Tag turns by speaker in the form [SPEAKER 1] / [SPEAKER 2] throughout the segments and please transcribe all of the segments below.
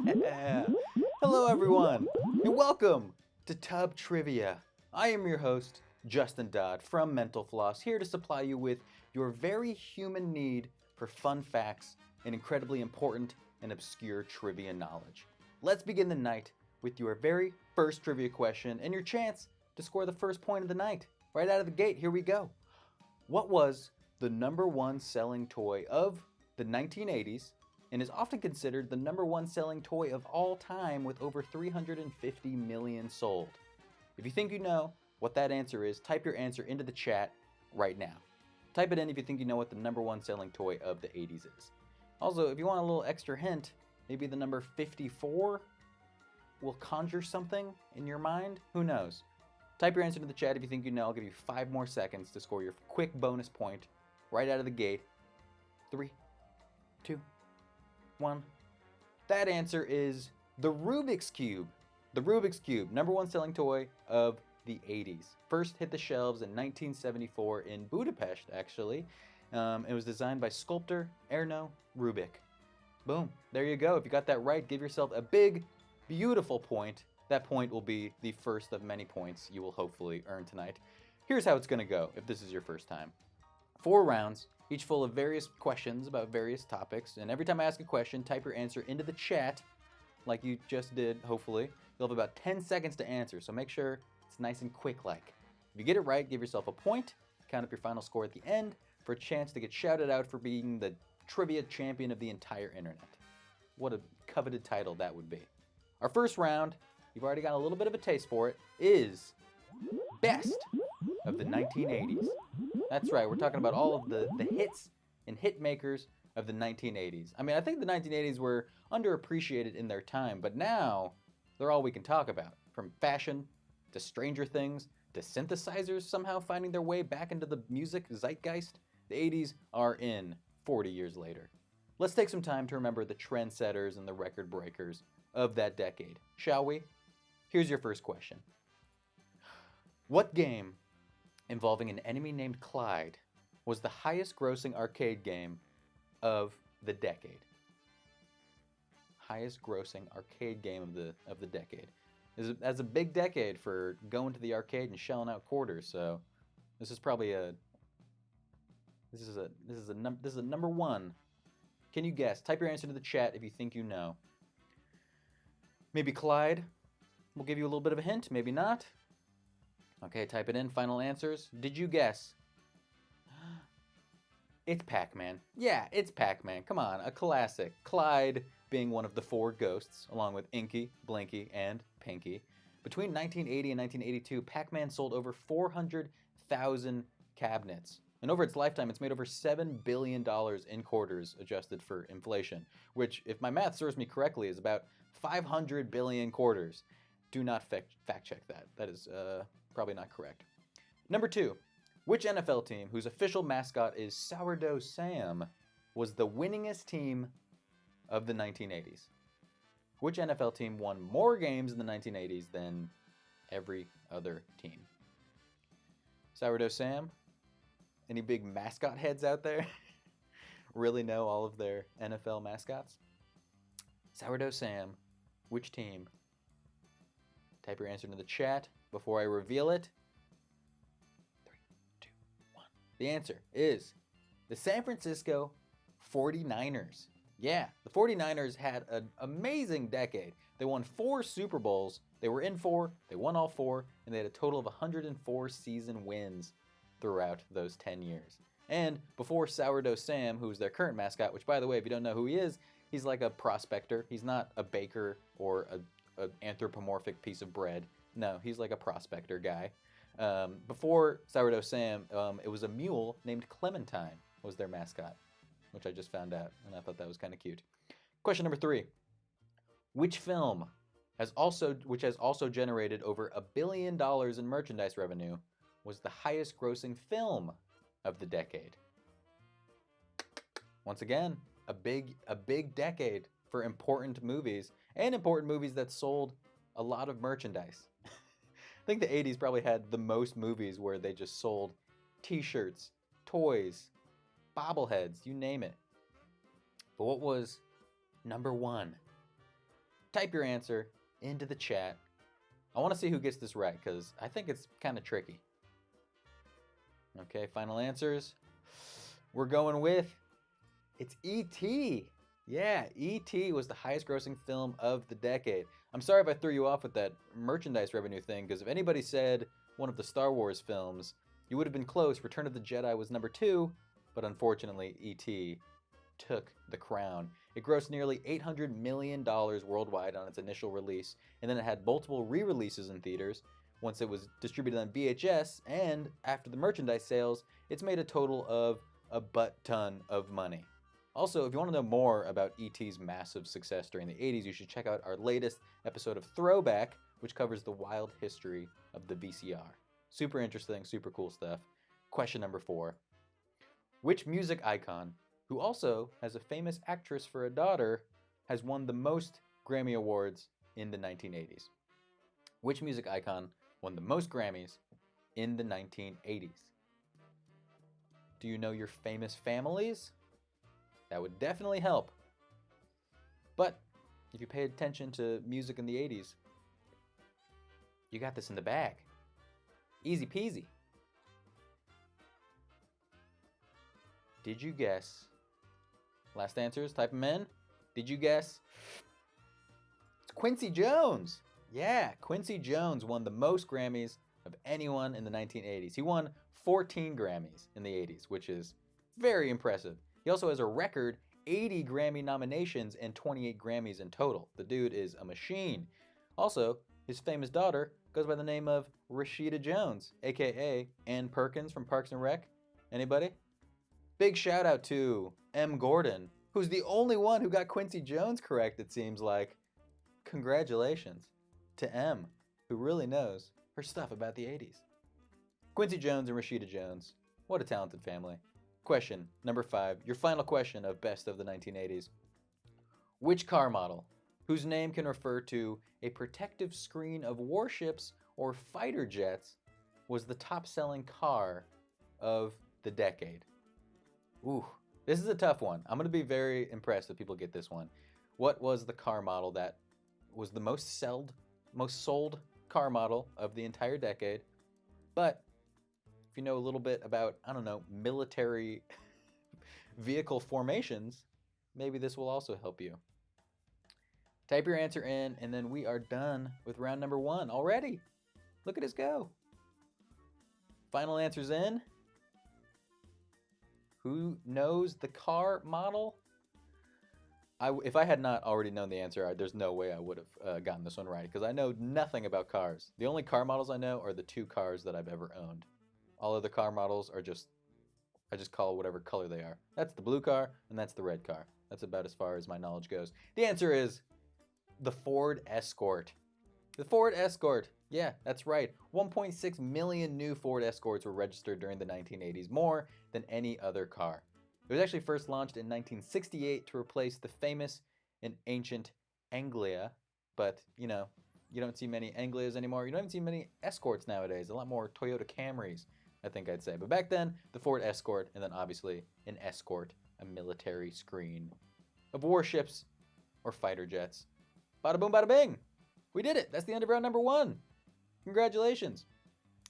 [SPEAKER 1] Yeah! Hello everyone, and welcome to Tub Trivia. I am your host, Justin Dodd from Mental Floss, here to supply you with your very human need for fun facts and incredibly important and obscure trivia knowledge. Let's begin the night with your very first trivia question and your chance to score the first point of the night. Right out of the gate, here we go. What was the #1 selling toy of the 1980s and is often considered the #1 selling toy of all time with over 350 million sold? If you think you know what that answer is, type your answer into the chat right now. Type it in if you think you know what the #1 selling toy of the 80s is. Also, if you want a little extra hint, maybe the number 54 will conjure something in your mind? Who knows? Type your answer into the chat if you think you know. I'll give you 5 more seconds to score your quick bonus point right out of the gate. 3, 2, 1. That answer is the Rubik's Cube. The Rubik's Cube, #1 selling toy of the 80s. First hit the shelves in 1974 in Budapest, actually. It was designed by sculptor Erno Rubik. Boom, there you go. If you got that right, give yourself a big, beautiful point. That point will be the first of many points you will hopefully earn tonight. Here's how it's going to go if this is your first time. 4 rounds, each full of various questions about various topics, and every time I ask a question, type your answer into the chat like you just did, hopefully. You'll have about 10 seconds to answer, so make sure it's nice and quick-like. If you get it right, give yourself a point, count up your final score at the end for a chance to get shouted out for being the trivia champion of the entire internet. What a coveted title that would be. Our first round, you've already got a little bit of a taste for it, is Best of the 1980s. That's right, we're talking about all of the hits and hit makers of the 1980s. I mean, I think the 1980s were underappreciated in their time, but now they're all we can talk about. From fashion to Stranger Things to synthesizers somehow finding their way back into the music zeitgeist, the 80s are in 40 years later. Let's take some time to remember the trendsetters and the record breakers of that decade, shall we? Here's your first question. What game involving an enemy named Clyde was the highest grossing arcade game of the decade? highest grossing arcade game of the decade. That's a big decade for going to the arcade and shelling out quarters. So this is probably this is a number one. Can you guess? Type your answer to the chat if you think you know. Maybe Clyde will give you a little bit of a hint. Maybe not. Okay, type it in. Final answers. Did you guess? It's Pac-Man. Yeah, it's Pac-Man. Come on, a classic. Clyde being one of the four ghosts, along with Inky, Blinky, and Pinky. Between 1980 and 1982, Pac-Man sold over 400,000 cabinets. And over its lifetime, it's made over $7 billion in quarters, adjusted for inflation, which, if my math serves me correctly, is about 500 billion quarters. Do not fact check that. That is probably not correct. Number 2. Which NFL team, whose official mascot is Sourdough Sam, was the winningest team of the 1980s? Which NFL team won more games in the 1980s than every other team? Sourdough Sam? Any big mascot heads out there? Really know all of their NFL mascots? Sourdough Sam, which team? Type your answer into the chat before I reveal it. 3, 2, 1. The answer is the San Francisco 49ers. Yeah, the 49ers had an amazing decade. They won 4 Super Bowls. They were in 4, they won all 4, and they had a total of 104 season wins throughout those 10 years. And before Sourdough Sam, who's their current mascot, which, by the way, if you don't know who he is, he's like a prospector. He's not a baker or an anthropomorphic piece of bread. No, he's like a prospector guy. Before Sourdough Sam, it was a mule named Clementine was their mascot, which I just found out, and I thought that was kind of cute. Question number 3. Which film has also generated over $1 billion in merchandise revenue was the highest grossing film of the decade? Once again, a big decade for important movies, and important movies that sold a lot of merchandise. I think the 80s probably had the most movies where they just sold t-shirts, toys, bobbleheads, you name it. But what was number 1? Type your answer into the chat. I want to see who gets this right, because I think it's kind of tricky. Okay, final answers. We're going with, it's E.T. Yeah, E.T. was the highest grossing film of the decade. I'm sorry if I threw you off with that merchandise revenue thing, because if anybody said one of the Star Wars films, you would have been close. Return of the Jedi was number 2, but unfortunately, E.T. took the crown. It grossed nearly $800 million worldwide on its initial release, and then it had multiple re-releases in theaters. Once it was distributed on VHS, and after the merchandise sales, it's made a total of a butt-ton of money. Also, if you want to know more about E.T.'s massive success during the 80s, you should check out our latest episode of Throwback, which covers the wild history of the VCR. Super interesting, super cool stuff. Question number 4. Which music icon, who also has a famous actress for a daughter, has won the most Grammy Awards in the 1980s? Which music icon won the most Grammys in the 1980s? Do you know your famous families? That would definitely help. But if you pay attention to music in the 80s, you got this in the bag. Easy peasy. Did you guess? Last answers, type them in. Did you guess? It's Quincy Jones. Yeah, Quincy Jones won the most Grammys of anyone in the 1980s. He won 14 Grammys in the 80s, which is very impressive. He also has a record 80 Grammy nominations and 28 Grammys in total. The dude is a machine. Also, his famous daughter goes by the name of Rashida Jones, aka Ann Perkins from Parks and Rec. Anybody? Big shout out to M. Gordon, who's the only one who got Quincy Jones correct, it seems like. Congratulations to M, who really knows her stuff about the 80s. Quincy Jones and Rashida Jones, what a talented family. Question number 5, your final question of Best of the 1980s. Which car model, whose name can refer to a protective screen of warships or fighter jets, was the top-selling car of the decade? Ooh, this is a tough one. I'm going to be very impressed if people get this one. What was the car model that was the most sold car model of the entire decade? But if you know a little bit about, I don't know, military vehicle formations, maybe this will also help you. Type your answer in, and then we are done with round number 1 already. Look at us go. Final answers in. Who knows the car model? If I had not already known the answer, there's no way I would have gotten this one right, because I know nothing about cars. The only car models I know are the 2 cars that I've ever owned. All other car models are I just call whatever color they are. That's the blue car, and that's the red car. That's about as far as my knowledge goes. The answer is the Ford Escort. The Ford Escort. Yeah, that's right. 1.6 million new Ford Escorts were registered during the 1980s, more than any other car. It was actually first launched in 1968 to replace the famous and ancient Anglia, but you don't see many Anglias anymore. You don't even see many Escorts nowadays. A lot more Toyota Camrys, I think I'd say. But back then, the Ford Escort, and then obviously an Escort, a military screen of warships or fighter jets. Bada boom, bada bing. We did it. That's the end of round number 1. Congratulations.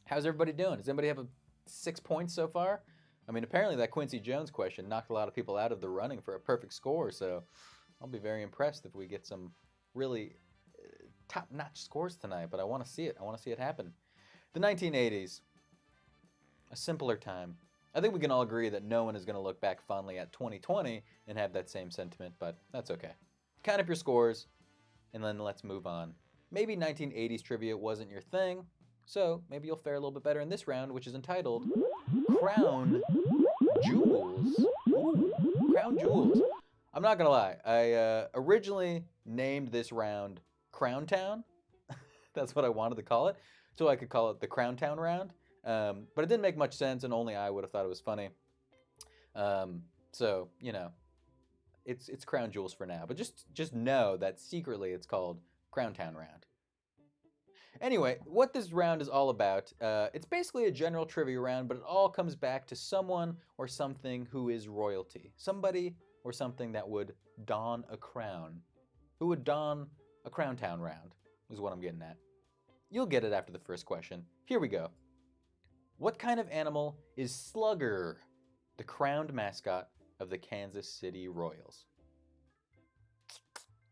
[SPEAKER 1] How's everybody doing? Does anybody have 6 points so far? I mean, apparently that Quincy Jones question knocked a lot of people out of the running for a perfect score, so I'll be very impressed if we get some really top-notch scores tonight, but I want to see it. I want to see it happen. The 1980s, a simpler time. I think we can all agree that no one is going to look back fondly at 2020 and have that same sentiment, but that's okay. Count up your scores, and then let's move on. Maybe 1980s trivia wasn't your thing, so maybe you'll fare a little bit better in this round, which is entitled Crown Jewels. Ooh, Crown Jewels. I'm not gonna lie, I originally named this round Crown Town. That's what I wanted to call it, so I could call it the Crown Town round. But it didn't make much sense, and only I would have thought it was funny. So, it's Crown Jewels for now. But just know that secretly it's called Crown Town round. Anyway, what this round is all about, it's basically a general trivia round, but it all comes back to someone or something who is royalty. Somebody or something that would don a crown. Who would don a Crown Town round is what I'm getting at. You'll get it after the first question. Here we go. What kind of animal is Slugger, the crowned mascot of the Kansas City Royals?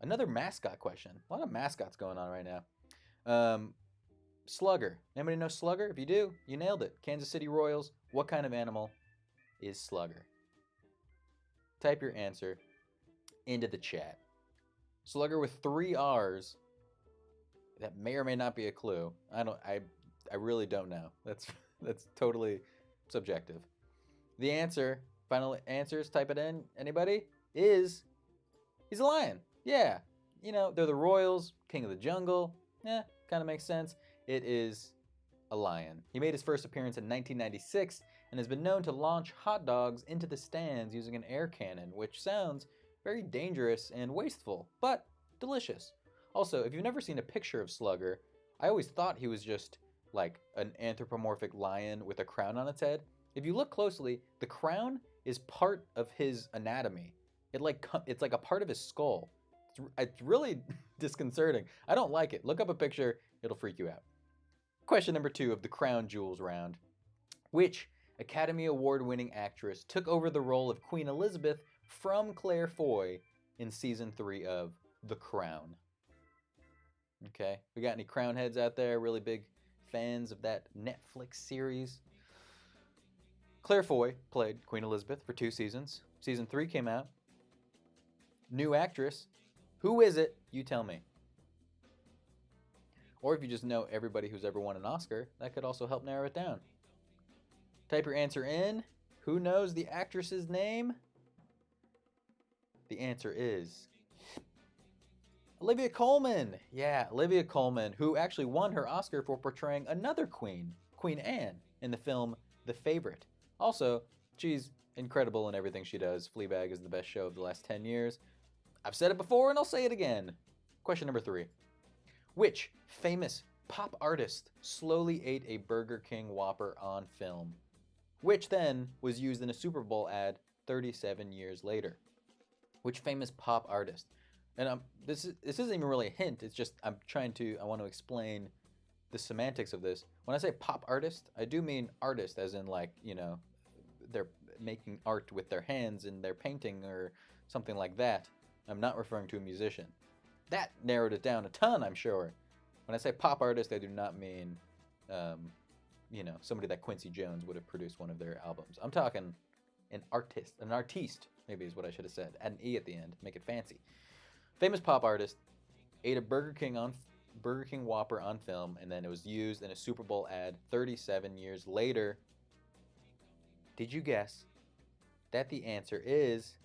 [SPEAKER 1] Another mascot question. A lot of mascots going on right now. Slugger. Anybody know Slugger? If you do, you nailed it. Kansas City Royals. What kind of animal is Slugger? Type your answer into the chat. Slugger with 3 R's. That may or may not be a clue. I really don't know. That's totally subjective. The answer, final answers, type it in. Anybody? He's a lion. Yeah. They're the Royals, king of the jungle. Kind of makes sense. It is a lion. He made his first appearance in 1996 and has been known to launch hot dogs into the stands using an air cannon, which sounds very dangerous and wasteful, but delicious. Also, if you've never seen a picture of Slugger, I always thought he was just like an anthropomorphic lion with a crown on its head. If you look closely, the crown is part of his anatomy. It's like a part of his skull. It's really disconcerting. I don't like it. Look up a picture. It'll freak you out. Question number 2 of the Crown Jewels round. Which Academy Award-winning actress took over the role of Queen Elizabeth from Claire Foy in Season 3 of The Crown? Okay, we got any Crown heads out there? Really big fans of that Netflix series? Claire Foy played Queen Elizabeth for 2 seasons. Season 3 came out. New actress. Who is it? You tell me. Or if you just know everybody who's ever won an Oscar, that could also help narrow it down. Type your answer in. Who knows the actress's name? The answer is Olivia Colman. Yeah, Olivia Colman, who actually won her Oscar for portraying another queen, Queen Anne, in the film The Favorite. Also, she's incredible in everything she does. Fleabag is the best show of the last 10 years. I've said it before and I'll say it again. Question number 3. Which famous pop artist slowly ate a Burger King Whopper on film, which then was used in a Super Bowl ad 37 years later? Which famous pop artist? and this isn't even really a hint. It's just I want to explain the semantics of this. When I say pop artist, I do mean artist, as in like, they're making art with their hands and they're painting or something like that. I'm not referring to a musician. That narrowed it down a ton, I'm sure. When I say pop artist, I do not mean, somebody that Quincy Jones would have produced one of their albums. I'm talking an artiste, maybe is what I should have said. Add an E at the end, make it fancy. Famous pop artist, ate a Burger King Whopper on film, and then it was used in a Super Bowl ad 37 years later. Did you guess that the answer is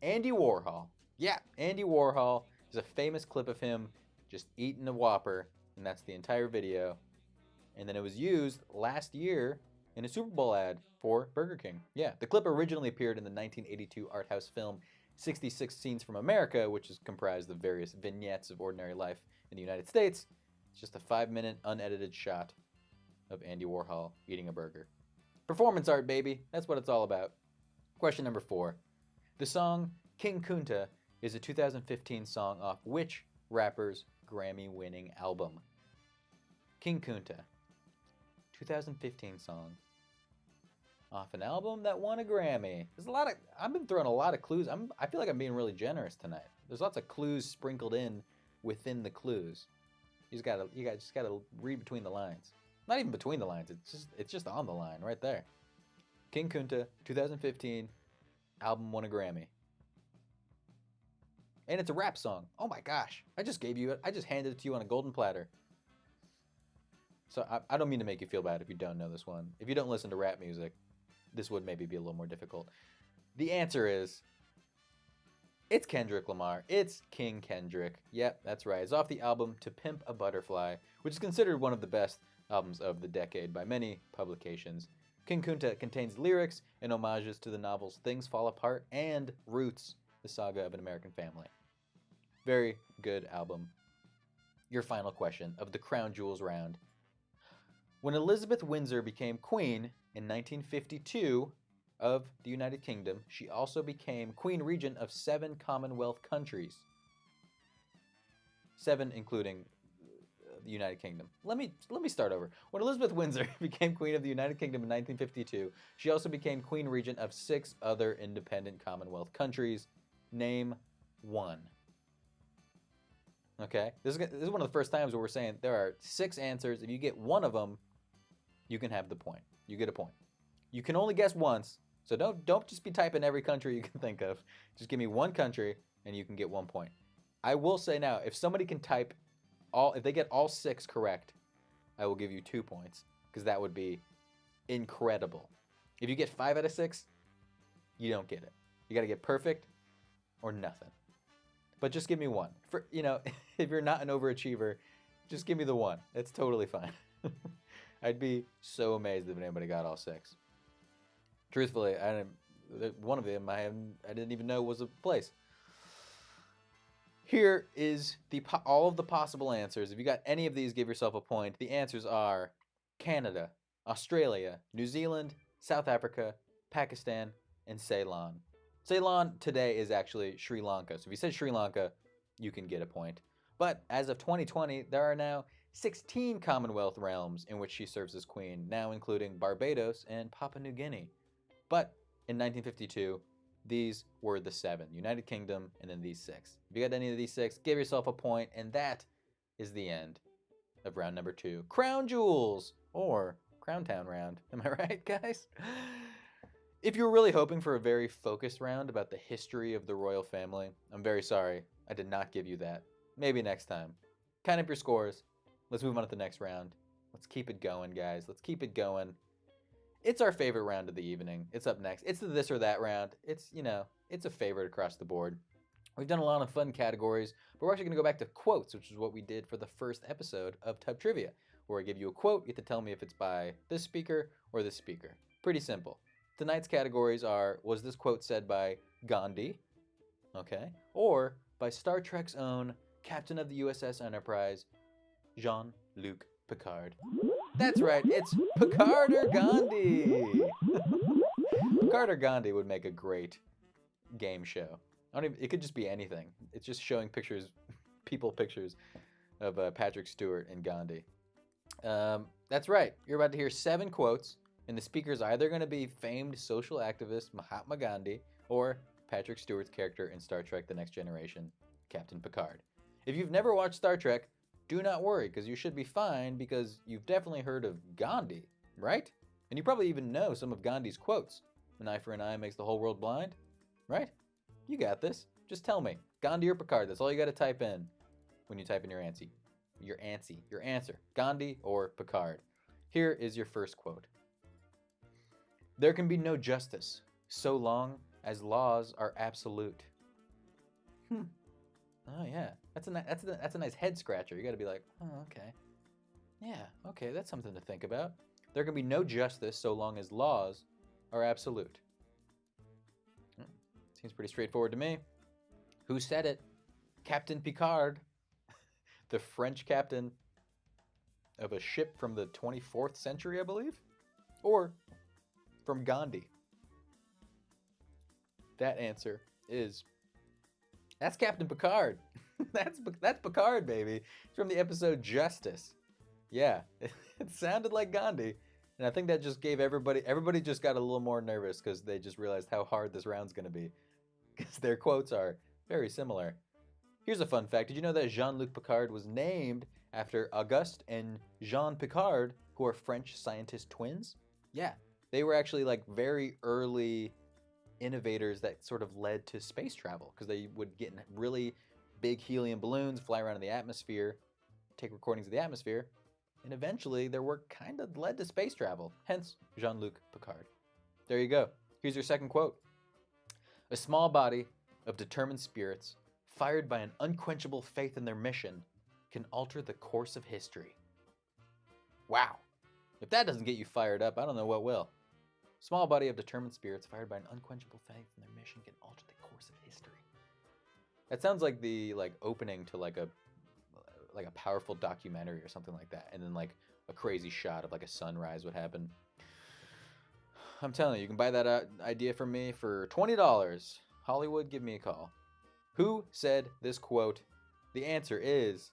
[SPEAKER 1] Andy Warhol? Yeah, Andy Warhol is a famous clip of him just eating a Whopper, and that's the entire video. And then it was used last year in a Super Bowl ad for Burger King. Yeah, the clip originally appeared in the 1982 art house film 66 Scenes from America, which is comprised of various vignettes of ordinary life in the United States. It's just a 5-minute unedited shot of Andy Warhol eating a burger. Performance art, baby. That's what it's all about. Question number 4. The song King Kunta is a 2015 song off which rapper's Grammy-winning album? King Kunta, 2015 song off an album that won a Grammy. I've been throwing a lot of clues. I feel like I'm being really generous tonight. There's lots of clues sprinkled in within the clues. You just gotta read between the lines. Not even between the lines. It's just on the line right there. King Kunta, 2015, album won a Grammy. And it's a rap song. Oh my gosh. I just handed it to you on a golden platter. So I don't mean to make you feel bad if you don't know this one. If you don't listen to rap music, this would maybe be a little more difficult. The answer is, it's Kendrick Lamar. It's King Kendrick. Yep, that's right. It's off the album To Pimp a Butterfly, which is considered one of the best albums of the decade by many publications. King Kunta contains lyrics and homages to the novels Things Fall Apart and Roots, the Saga of an American Family. Very good album. Your final question of the Crown Jewels round. When Elizabeth Windsor became Queen in 1952 of the United Kingdom, she also became Queen Regent of 7 Commonwealth countries. 7 including the United Kingdom. Let me start over. When Elizabeth Windsor became Queen of the United Kingdom in 1952, she also became Queen Regent of 6 other independent Commonwealth countries. Name one. Okay? This is one of the first times where we're saying there are 6 answers. If you get one of them, you can have the point. You get a point. You can only guess once, so don't just be typing every country you can think of. Just give me one country, and you can get 1 point. I will say now, if somebody can type if they get all 6 correct, I will give you 2 points, because that would be incredible. If you get 5 out of 6, you don't get it. You got to get perfect or nothing. But just give me one. If you're not an overachiever, just give me the one. It's totally fine. I'd be so amazed if anybody got all 6. Truthfully, one of them I didn't even know was a place. Here is all of the possible answers. If you got any of these, give yourself a point. The answers are Canada, Australia, New Zealand, South Africa, Pakistan, and Ceylon. Ceylon today is actually Sri Lanka. So if you said Sri Lanka, you can get a point. But as of 2020, there are now 16 Commonwealth realms in which she serves as queen, now including Barbados and Papua New Guinea. But in 1952, these were the 7. United Kingdom, and then these 6. If you got any of these 6, give yourself a point, and that is the end of round number 2. Crown Jewels, or Crown Town round. Am I right, guys? If you were really hoping for a very focused round about the history of the royal family, I'm very sorry. I did not give you that. Maybe next time. Count up your scores. Let's move on to the next round. Let's keep it going, guys. Let's keep it going. It's our favorite round of the evening. It's up next. It's the this or that round. It's a favorite across the board. We've done a lot of fun categories, but we're actually going to go back to quotes, which is what we did for the first episode of Tub Trivia, where I give you a quote. You have to tell me if it's by this speaker or this speaker. Pretty simple. Tonight's categories are, was this quote said by Gandhi? Okay. Or by Star Trek's own Captain of the USS Enterprise, Jean-Luc Picard. That's right, it's Picard or Gandhi. Picard or Gandhi would make a great game show. It could just be anything. It's just showing pictures, pictures of Patrick Stewart and Gandhi. That's right. You're about to hear 7 quotes, and the speaker's either going to be famed social activist Mahatma Gandhi or Patrick Stewart's character in Star Trek The Next Generation, Captain Picard. If you've never watched Star Trek, do not worry, because you should be fine, because you've definitely heard of Gandhi, right? And you probably even know some of Gandhi's quotes. An eye for an eye makes the whole world blind, right? You got this. Just tell me, Gandhi or Picard? That's all you got to type in when you type in your answer, Gandhi or Picard. Here is your first quote. There can be no justice so long as laws are absolute. Oh yeah, that's a nice head scratcher. You got to be like, oh okay, yeah, okay, that's something to think about. There can be no justice so long as laws are absolute. Seems pretty straightforward to me. Who said it? Captain Picard, the French captain of a ship from the 24th century, I believe, or from Gandhi. That answer is, that's Captain Picard. that's Picard, baby. It's from the episode Justice. Yeah, it sounded like Gandhi. And I think that just gave everybody just got a little more nervous because they just realized how hard this round's going to be. Because their quotes are very similar. Here's a fun fact. Did you know that Jean-Luc Picard was named after Auguste and Jean Picard, who are French scientist twins? Yeah, they were actually like very early innovators that sort of led to space travel because they would get in really big helium balloons, fly around in the atmosphere, take recordings of the atmosphere, and eventually their work kind of led to space travel, hence Jean-Luc Picard. There you go. Here's your second quote. A small body of determined spirits, fired by an unquenchable faith in their mission, can alter the course of history. Wow. If that doesn't get you fired up, I don't know what will. Small body of determined spirits, fired by an unquenchable faith in their mission, can alter the course of history. That sounds like the opening to like a powerful documentary or something like that, and then like a crazy shot of like a sunrise would happen. I'm telling you, you can buy that idea from me for $20. Hollywood, give me a call. Who said this quote? The answer is,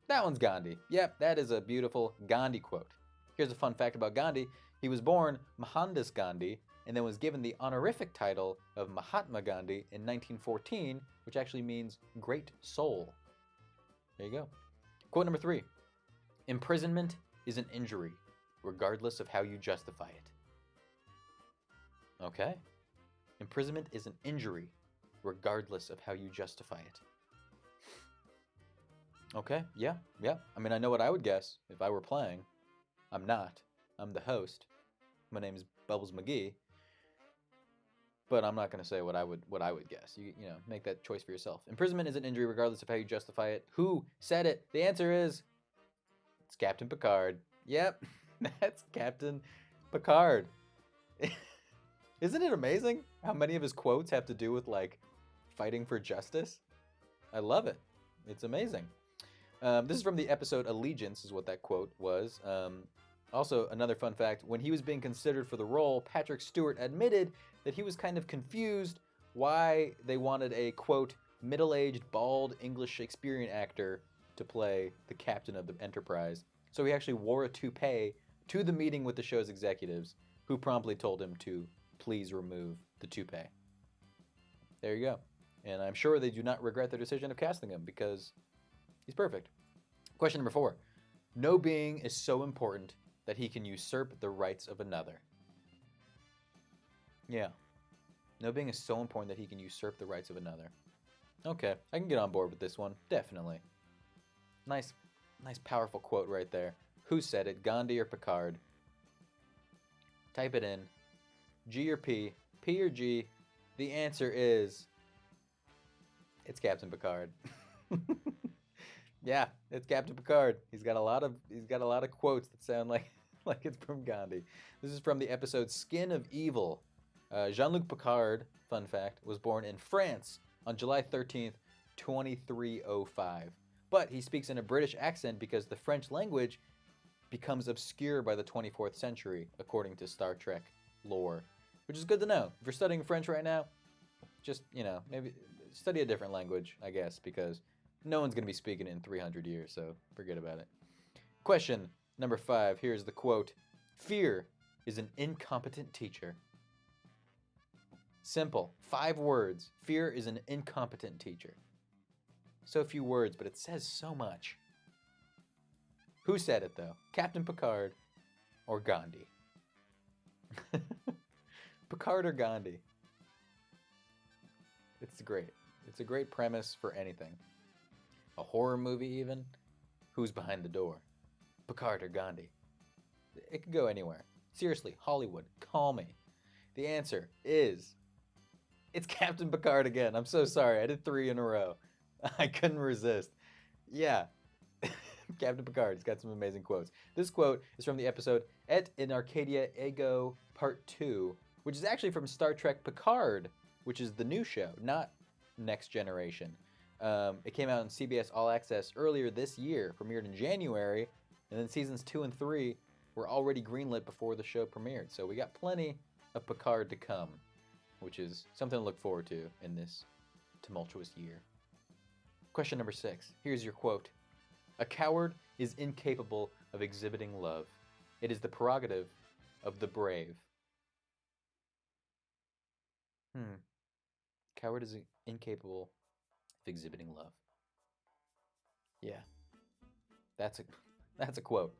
[SPEAKER 1] that one's Gandhi. Yep, that is a beautiful Gandhi quote. Here's a fun fact about Gandhi. He was born Mohandas Gandhi and then was given the honorific title of Mahatma Gandhi in 1914, which actually means great soul. There you go. Quote number 3. Imprisonment is an injury, regardless of how you justify it. Okay. Imprisonment is an injury, regardless of how you justify it. Okay, yeah. I mean, I know what I would guess if I were playing. I'm not. I'm the host. My name is Bubbles McGee. But I'm not going to say what I would guess. You know, make that choice for yourself. Imprisonment is an injury regardless of how you justify it. Who said it? The answer is, it's Captain Picard. Yep, that's Captain Picard. Isn't it amazing how many of his quotes have to do with like fighting for justice? I love it. It's amazing. This is from the episode Allegiance, is what that quote was. Also, another fun fact, when he was being considered for the role, Patrick Stewart admitted that he was kind of confused why they wanted a, quote, middle-aged, bald English Shakespearean actor to play the captain of the Enterprise. So he actually wore a toupee to the meeting with the show's executives, who promptly told him to please remove the toupee. There you go. And I'm sure they do not regret their decision of casting him because he's perfect. Question number 4. No being is so important that he can usurp the rights of another. Yeah. No being is so important that he can usurp the rights of another. Okay, I can get on board with this one. Definitely. Nice powerful quote right there. Who said it? Gandhi or Picard? Type it in. G or P? P or G? The answer is, it's Captain Picard. Yeah, it's Captain Picard. He's got a lot of quotes that sound like it's from Gandhi. This is from the episode Skin of Evil. Jean-Luc Picard, fun fact, was born in France on July 13th, 2305. But he speaks in a British accent because the French language becomes obscure by the 24th century, according to Star Trek lore. Which is good to know. If you're studying French right now, just, maybe study a different language, I guess, because no one's going to be speaking it in 300 years, so forget about it. Question number 5. Here's the quote. Fear is an incompetent teacher. Simple. 5 words. Fear is an incompetent teacher. So few words, but it says so much. Who said it, though? Captain Picard or Gandhi? Picard or Gandhi? It's great. It's a great premise for anything. A horror movie, even? Who's behind the door? Picard or Gandhi? It could go anywhere. Seriously, Hollywood, call me. The answer is... it's Captain Picard again. I'm so sorry. I did 3 in a row. I couldn't resist. Yeah. Captain Picard. He's got some amazing quotes. This quote is from the episode Et in Arcadia Ego Part 2, which is actually from Star Trek Picard, which is the new show, not Next Generation. It came out on CBS All Access earlier this year, premiered in January, and then seasons 2 and 3 were already greenlit before the show premiered. So we got plenty of Picard to come, which is something to look forward to in this tumultuous year. Question number 6. Here's your quote. A coward is incapable of exhibiting love. It is the prerogative of the brave. Coward is incapable of exhibiting love. Yeah. That's a quote.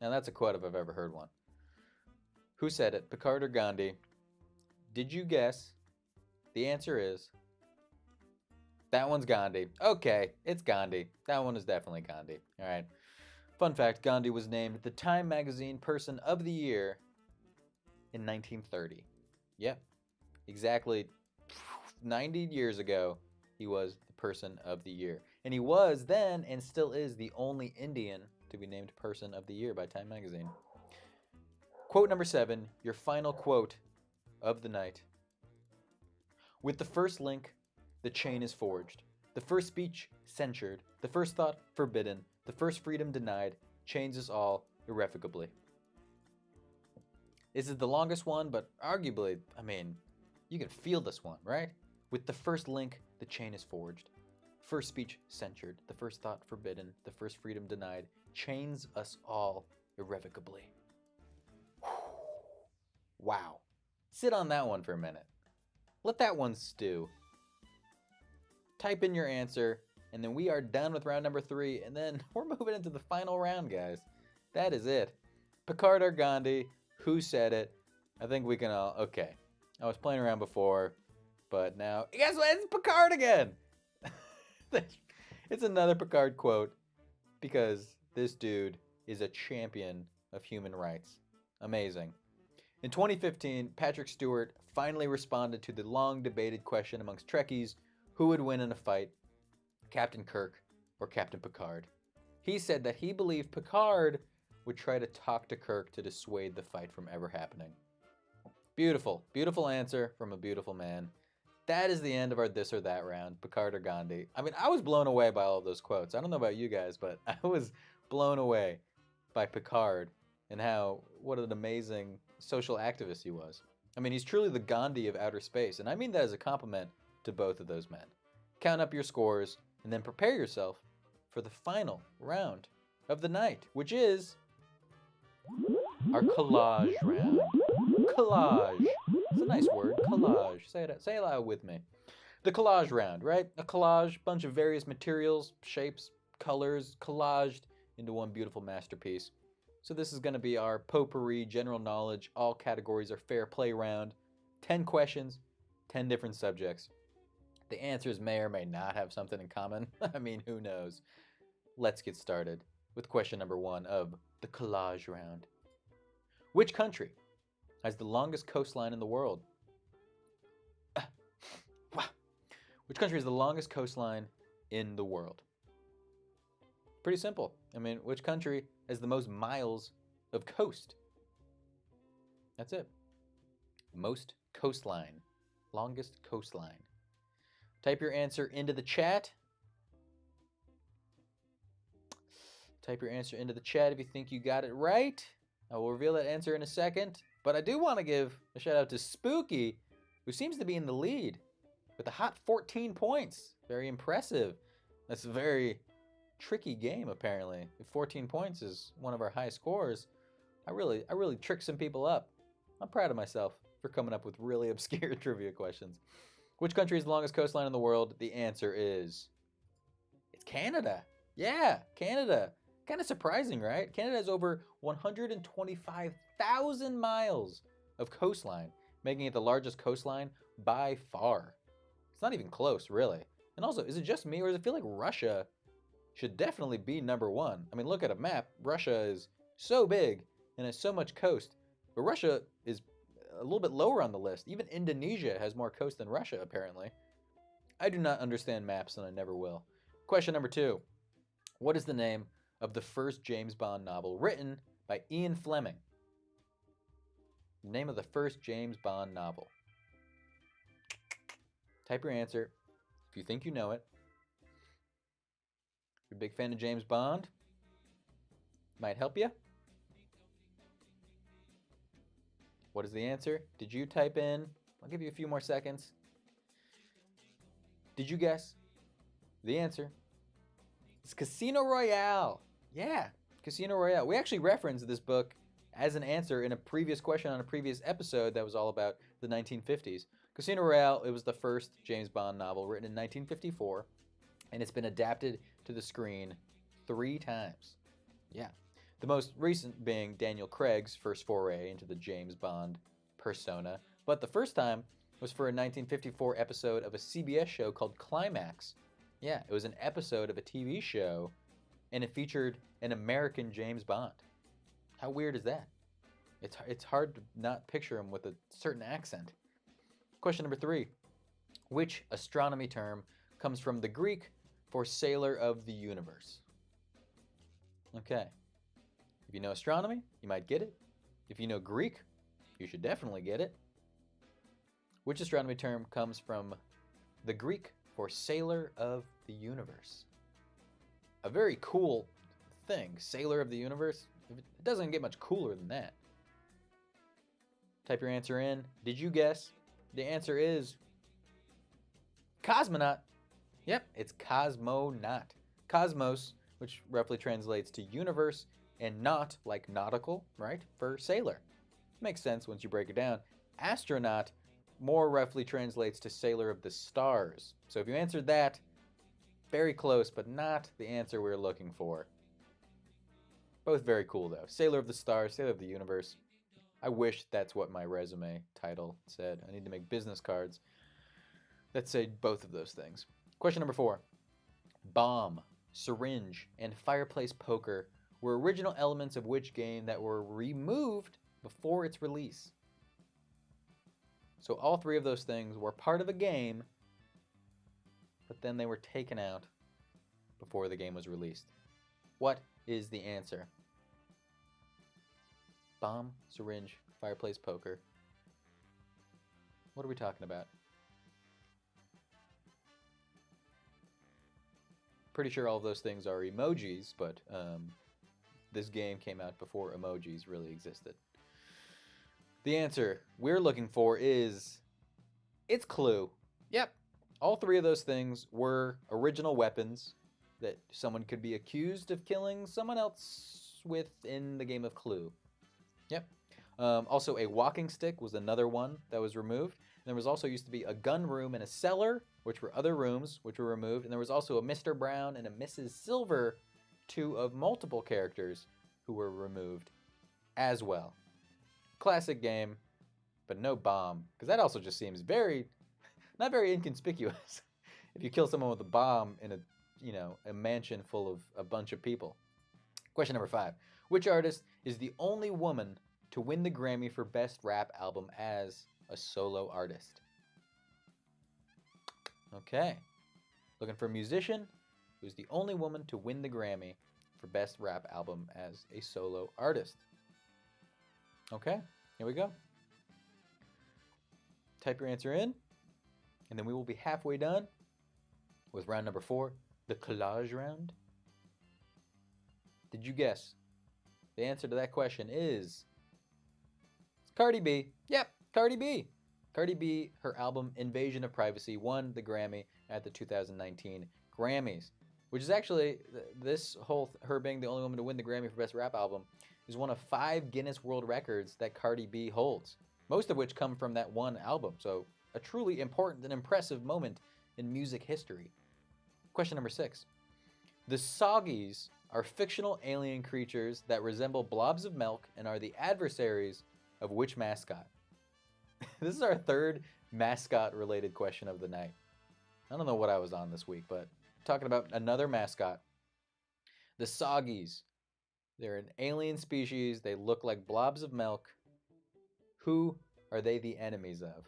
[SPEAKER 1] Now that's a quote if I've ever heard one. Who said it? Picard or Gandhi? Did you guess? The answer is... that one's Gandhi. Okay, it's Gandhi. That one is definitely Gandhi. All right. Fun fact, Gandhi was named the Time Magazine Person of the Year in 1930. Yep. Exactly 90 years ago, he was the Person of the Year. And he was then, and still is, the only Indian to be named Person of the Year by Time Magazine. Quote number 7, your final quote of the night. With the first link, the chain is forged. The first speech censured. The first thought forbidden. The first freedom denied. Chains us all irrevocably. This is the longest one, but arguably, you can feel this one, right? With the first link, the chain is forged. First speech censured. The first thought forbidden. The first freedom denied. Chains us all irrevocably. Wow. Sit on that one for a minute. Let that one stew. Type in your answer, and then we are done with round number 3, and then we're moving into the final round, guys. That is it. Picard or Gandhi? Who said it? I think we can all... okay. I was playing around before, but now... guess what? It's Picard again! It's another Picard quote, because this dude is a champion of human rights. Amazing. In 2015, Patrick Stewart finally responded to the long-debated question amongst Trekkies, who would win in a fight, Captain Kirk or Captain Picard? He said that he believed Picard would try to talk to Kirk to dissuade the fight from ever happening. Beautiful, beautiful answer from a beautiful man. That is the end of our this or that round, Picard or Gandhi. I was blown away by all of those quotes. I don't know about you guys, but I was blown away by Picard and what an amazing social activist he was. He's truly the Gandhi of outer space, and I mean that as a compliment to both of those men. Count up your scores, and then prepare yourself for the final round of the night, which is our collage round. Collage. It's a nice word. Collage. Say it loud with me. The collage round, right? A collage, bunch of various materials, shapes, colors, collaged into one beautiful masterpiece. So this is going to be our potpourri, general knowledge, all categories are fair play round. 10 questions, 10 different subjects. The answers may or may not have something in common. Who knows? Let's get started with question number 1 of the collage round. Which country has the longest coastline in the world? Which country has the longest coastline in the world? Pretty simple. Which country has the most miles of coast? That's it. Most coastline. Longest coastline. Type your answer into the chat. Type your answer into the chat if you think you got it right. I will reveal that answer in a second. But I do want to give a shout out to Spooky, who seems to be in the lead with a hot 14 points. Very impressive. That's a very tricky game, apparently. If 14 points is one of our high scores, I really tricked some people up. I'm proud of myself for coming up with really obscure trivia questions. Which country is the longest coastline in the world? The answer is... it's Canada. Yeah, Canada. Kind of surprising, right? Canada has over 125,000 miles of coastline, making it the largest coastline by far. It's not even close, really. And also, is it just me, or does it feel like Russia should definitely be number one? I mean, look at a map. Russia is so big and has so much coast, but Russia is a little bit lower on the list. Even Indonesia has more coast than Russia, apparently. I do not understand maps, and I never will. Question number 2. What is the name of the first James Bond novel written by Ian Fleming? The name of the first James Bond novel. Type your answer if you think you know it. If you're a big fan of James Bond, might help you. What is the answer? Did you type in? I'll give you a few more seconds. Did you guess? The answer is Casino Royale. Yeah, Casino Royale. We actually referenced this book as an answer in a previous question on a previous episode that was all about the 1950s. Casino Royale, it was the first James Bond novel written in 1954, and it's been adapted to the screen 3 times. Yeah. The most recent being Daniel Craig's first foray into the James Bond persona, but the first time was for a 1954 episode of a CBS show called Climax. Yeah, it was an episode of a TV show, and it featured an American James Bond. How weird is that? It's hard to not picture him with a certain accent. Question number 3. Which astronomy term comes from the Greek for sailor of the universe? Okay. If you know astronomy, you might get it. If you know Greek, you should definitely get it. Which astronomy term comes from the Greek for sailor of the universe? A very cool thing, sailor of the universe. It doesn't get much cooler than that. Type your answer in. Did you guess? The answer is cosmonaut. Yep, it's cosmonaut. Cosmos, which roughly translates to universe, and not like nautical, right, for sailor. Makes sense once you break it down. Astronaut more roughly translates to sailor of the stars. So if you answered that, very close, but not the answer we were looking for. Both very cool, though. Sailor of the stars, sailor of the universe. I wish that's what my resume title said. I need to make business cards that say both of those things. Question number 4. Bomb, syringe, and fireplace poker were original elements of which game that were removed before its release? So all 3 of those things were part of a game, but then they were taken out before the game was released. What is the answer? Bomb, syringe, fireplace poker. What are we talking about? Pretty sure all of those things are emojis, but this game came out before emojis really existed. The answer we're looking for is... it's Clue. Yep. All 3 of those things were original weapons that someone could be accused of killing someone else with in the game of Clue. Yep. Also, a walking stick was another one that was removed. And there was also used to be a gun room and a cellar, which were other rooms, which were removed. And there was also a Mr. Brown and a Mrs. Silver, 2 of multiple characters who were removed as well. Classic game, but no bomb, because that also just seems not very inconspicuous. If you kill someone with a bomb in a mansion full of a bunch of people. Question number 5. Which artist is the only woman to win the Grammy for Best Rap Album as a solo artist? Okay. Looking for a musician who's the only woman to win the Grammy for Best Rap Album as a solo artist. Okay, here we go. Type your answer in, and then we will be halfway done with round number 4, the collage round. Did you guess? The answer to that question is Cardi B. Yep, Cardi B. Cardi B, her album Invasion of Privacy, won the Grammy at the 2019 Grammys, which is actually, her being the only woman to win the Grammy for Best Rap Album, is one of 5 Guinness World Records that Cardi B holds, most of which come from that one album. So a truly important and impressive moment in music history. Question number 6. The Soggies are fictional alien creatures that resemble blobs of milk and are the adversaries of which mascot? This is our third mascot-related question of the night. I don't know what I was on this week, but talking about another mascot. The Soggies. They're an alien species. They look like blobs of milk. Who are they the enemies of?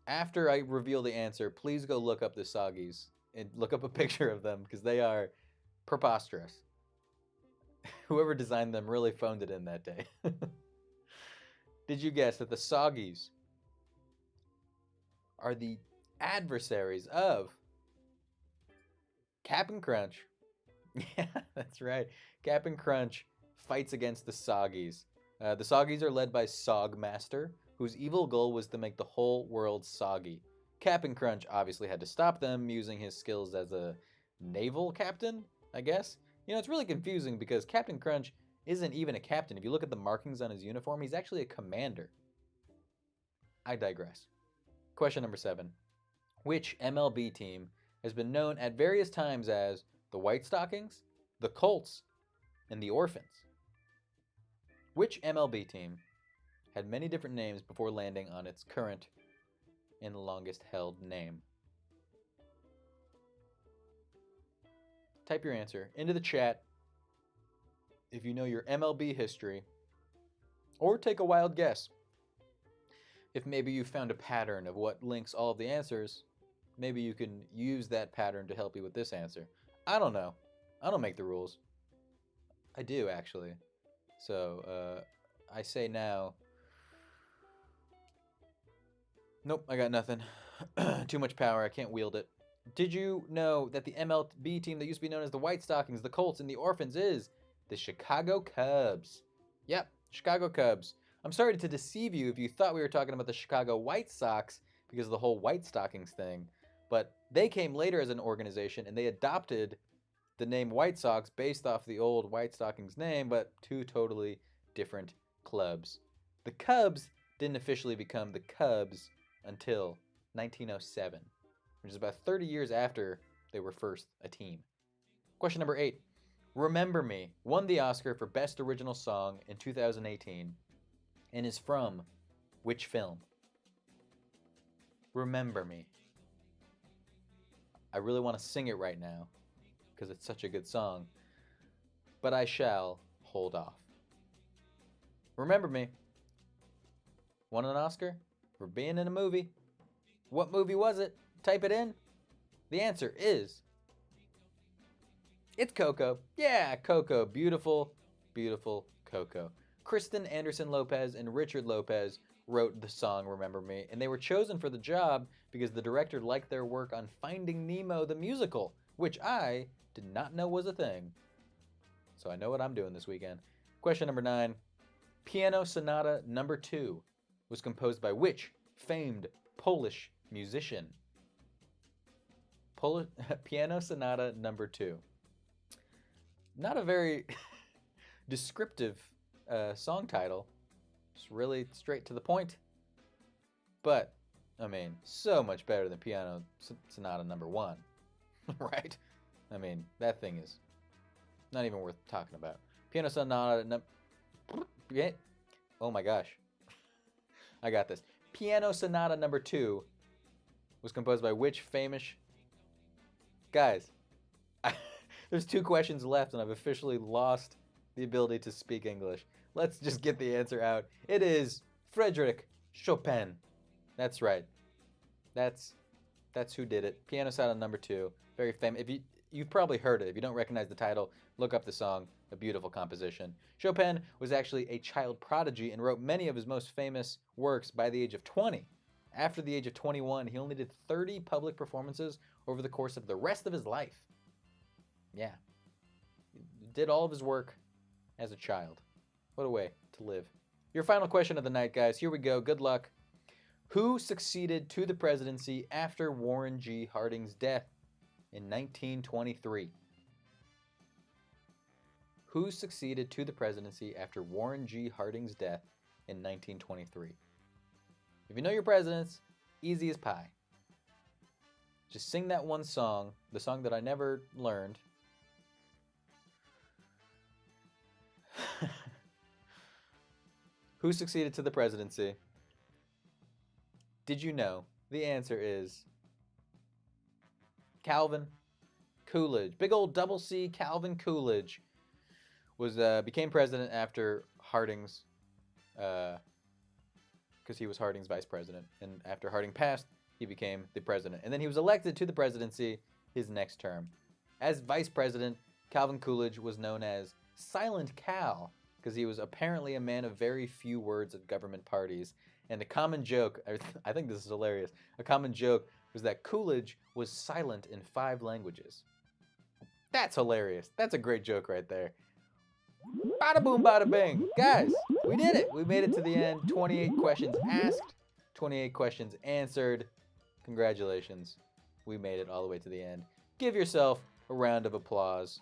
[SPEAKER 1] After I reveal the answer, please go look up the Soggies and look up a picture of them because they are preposterous. Whoever designed them really phoned it in that day. Did you guess that the Soggies are the adversaries of Cap'n Crunch? Yeah, that's right. Cap'n Crunch fights against the Soggies. The Soggies are led by Sogmaster, whose evil goal was to make the whole world soggy. Cap'n Crunch obviously had to stop them using his skills as a naval captain, I guess. You know, it's really confusing because Cap'n Crunch isn't even a captain. If you look at the markings on his uniform, he's actually a commander. I digress. Question number 7. Which MLB team has been known at various times as the White Stockings, the Colts, and the Orphans? Which MLB team had many different names before landing on its current and longest held name? Type your answer into the chat if you know your MLB history, or take a wild guess. If maybe you found a pattern of what links all of the answers, maybe you can use that pattern to help you with this answer. I don't know. I don't make the rules. I do, actually. So, I say now. Nope, I got nothing. Too much power, I can't wield it. Did you know that the MLB team that used to be known as the White Stockings, the Colts, and the Orphans is the Chicago Cubs? Yep, Chicago Cubs. I'm sorry to deceive you if you thought we were talking about the Chicago White Sox because of the whole White Stockings thing, but they came later as an organization and they adopted the name White Sox based off the old White Stockings name, but 2 totally different clubs. The Cubs didn't officially become the Cubs until 1907, which is about 30 years after they were first a team. Question number 8. Remember Me won the Oscar for Best Original Song in 2018 and is from which film? Remember Me. I really want to sing it right now because it's such a good song, but I shall hold off. Remember Me won an Oscar for being in a movie. What movie was it? Type it in. The answer is... it's Coco. Yeah, Coco. Beautiful, beautiful Coco. Kristen Anderson Lopez and Richard Lopez wrote the song Remember Me, and they were chosen for the job because the director liked their work on Finding Nemo the musical, which I did not know was a thing. So I know what I'm doing this weekend. Question number 9. Piano Sonata Number 2 was composed by which famed Polish musician? Piano Sonata Number 2. Not a very descriptive song title. Just really straight to the point. But, I mean, so much better than Piano Sonata Number 1. Right? I mean, that thing is not even worth talking about. Piano Sonata oh my gosh. I got this. Piano Sonata Number 2 was composed by which famous... Guys, there's 2 questions left and I've officially lost the ability to speak English. Let's just get the answer out. It is Frederick Chopin. That's right. That's who did it. Piano Sonata Number 2. Very famous. If you've probably heard it. If you don't recognize the title, look up the song. A beautiful composition. Chopin was actually a child prodigy and wrote many of his most famous works by the age of 20. After the age of 21, he only did 30 public performances over the course of the rest of his life. Yeah. He did all of his work as a child. What a way to live. Your final question of the night, guys. Here we go. Good luck. Who succeeded to the presidency after Warren G. Harding's death in 1923? Who succeeded to the presidency after Warren G. Harding's death in 1923? If you know your presidents, easy as pie. Just sing that one song, the song that I never learned. Who succeeded to the presidency? Did you know? The answer is Calvin Coolidge. Big old double C Calvin Coolidge became president after Harding's, because he was Harding's vice president. And after Harding passed, he became the president. And then he was elected to the presidency his next term. As vice president, Calvin Coolidge was known as Silent Cal, because he was apparently a man of very few words at government parties. And the common joke, I think this is hilarious, a common joke was that Coolidge was silent in 5 languages. That's hilarious. That's a great joke right there. Bada boom, bada bing. Guys, we did it. We made it to the end. 28 questions asked, 28 questions answered. Congratulations. We made it all the way to the end. Give yourself a round of applause.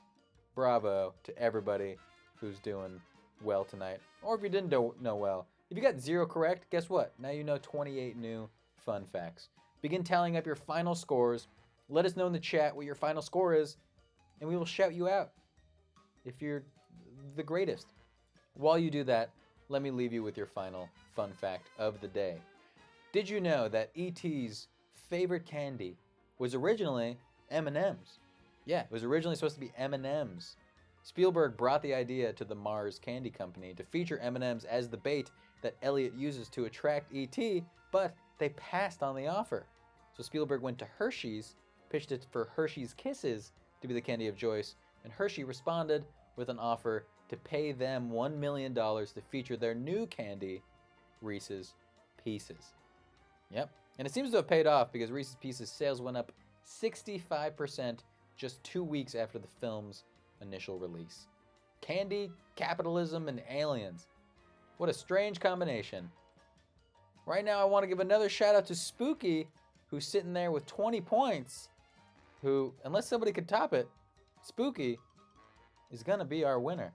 [SPEAKER 1] Bravo to everybody who's doing well tonight. Or if you didn't know well. If you got 0 correct, guess what? Now you know 28 new fun facts. Begin tallying up your final scores. Let us know in the chat what your final score is, and we will shout you out if you're the greatest. While you do that, let me leave you with your final fun fact of the day. Did you know that E.T.'s favorite candy was originally M&M's? Yeah, it was originally supposed to be M&M's. Spielberg brought the idea to the Mars Candy Company to feature M&M's as the bait that Elliot uses to attract E.T., but they passed on the offer. So Spielberg went to Hershey's, pitched it for Hershey's Kisses to be the candy of choice, and Hershey responded with an offer to pay them $1 million to feature their new candy, Reese's Pieces. Yep, and it seems to have paid off because Reese's Pieces sales went up 65% just 2 weeks after the film's initial release. Candy, capitalism, and aliens. What a strange combination. Right now I want to give another shout out to Spooky, who's sitting there with 20 points, who, unless somebody could top it, Spooky is going to be our winner.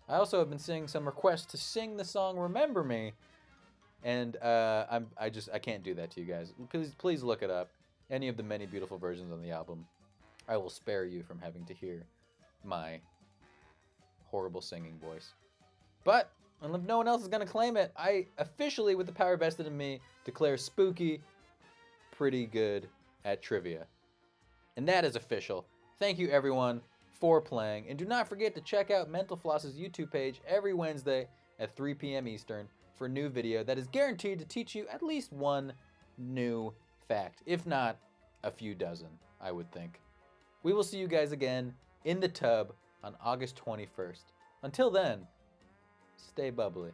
[SPEAKER 1] I also have been seeing some requests to sing the song Remember Me, and I can't do that to you guys. Please look it up. Any of the many beautiful versions on the album. I will spare you from having to hear my horrible singing voice. But if no one else is going to claim it, I officially, with the power vested in me, declare Spooky pretty good at trivia. And that is official. Thank you, everyone, for playing. And do not forget to check out Mental Floss's YouTube page every Wednesday at 3 p.m. Eastern for a new video that is guaranteed to teach you at least one new fact, if not a few dozen, I would think. We will see you guys again in the tub on August 21st. Until then, stay bubbly.